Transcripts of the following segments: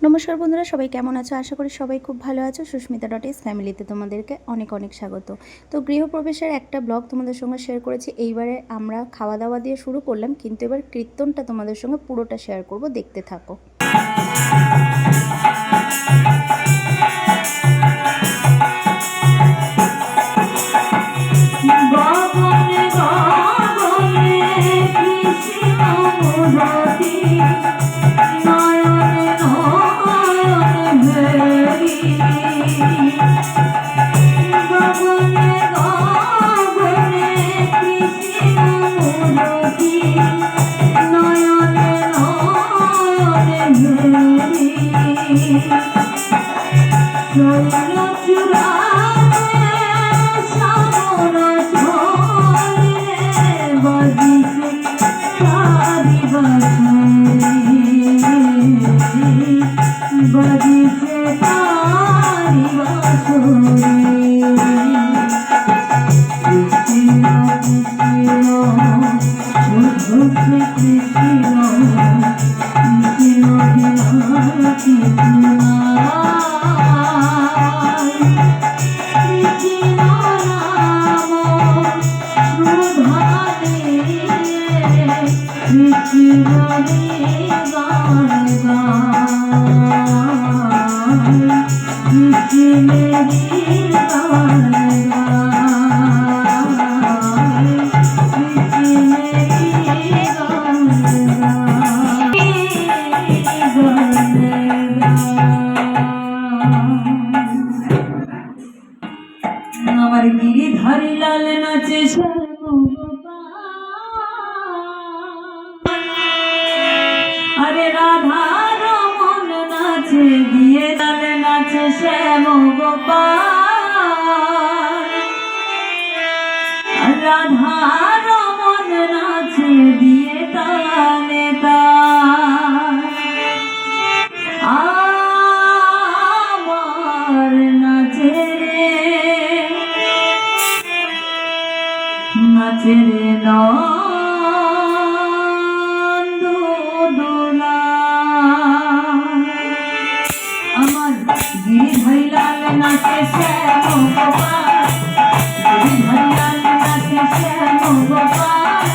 নমস্কার বন্ধুরা, সবাই কেমন আছো? আশা করি সবাই খুব ভালো আছো। সুস্মিতা.is ফ্যামিলিতে তোমাদেরকে অনেক অনেক স্বাগত। তো গৃহপ্রবেশের একটা ব্লগ তোমাদের সঙ্গে শেয়ার করেছি। এইবারে আমরা খাওয়া দাওয়া দিয়ে শুরু করলাম, কিন্তু এবার কীর্তনটা তোমাদের সঙ্গে পুরোটা শেয়ার করব, দেখতে থাকো। আমার গিরিধারী লাল নাচে আরে রাধা রমন নাচে গিয়ে লাল নাচে শ্যাম গোপাল রাধা রমন নাচে দিয়ে তালে আমার নাচে রে নন্দ দোলা আমার গিরিধারী লাল নাচে শ্যাম গোপাল গিরিধারী লাল নাচে শ্যাম গোপাল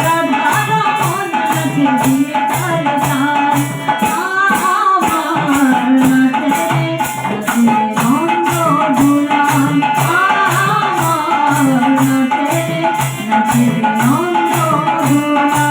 রাধা রমন নাচে দিয়ে তালে তাল আমার নাচে নন্দ দোলা আমার নাচে নন্দ দোলা।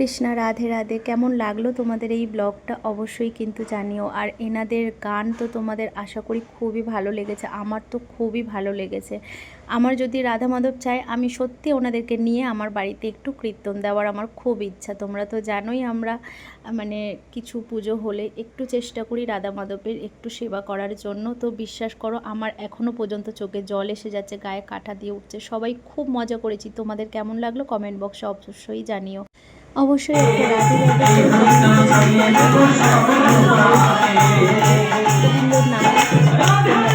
কৃষ্ণা, রাধে রাধে। কেমন লাগলো তোমাদের এই ব্লগটা অবশ্যই কিন্তু জানিও। আর এনাদের গান তো তোমাদের আশা করি খুবই ভালো লেগেছে, আমার তো খুবই ভালো লেগেছে। আমার যদি রাধা মাধব চায়, আমি সত্যি ওনাদেরকে নিয়ে আমার বাড়িতে একটু কীর্তন দেওয়ার আমার খুব ইচ্ছা। তোমরা তো জানোই আমরা মানে কিছু পুজো হলে একটু চেষ্টা করি রাধা মাধবের একটু সেবা করার জন্য। তো বিশ্বাস করো আমার এখনও পর্যন্ত চোখে জল এসে যাচ্ছে, গায়ে কাঁটা দিয়ে উঠছে। সবাই খুব মজা করেছি। তোমাদের কেমন লাগলো কমেন্ট বক্সে অবশ্যই জানিও। অবশ্যই একটা রাধে গোবিন্দর নামে তোমাদের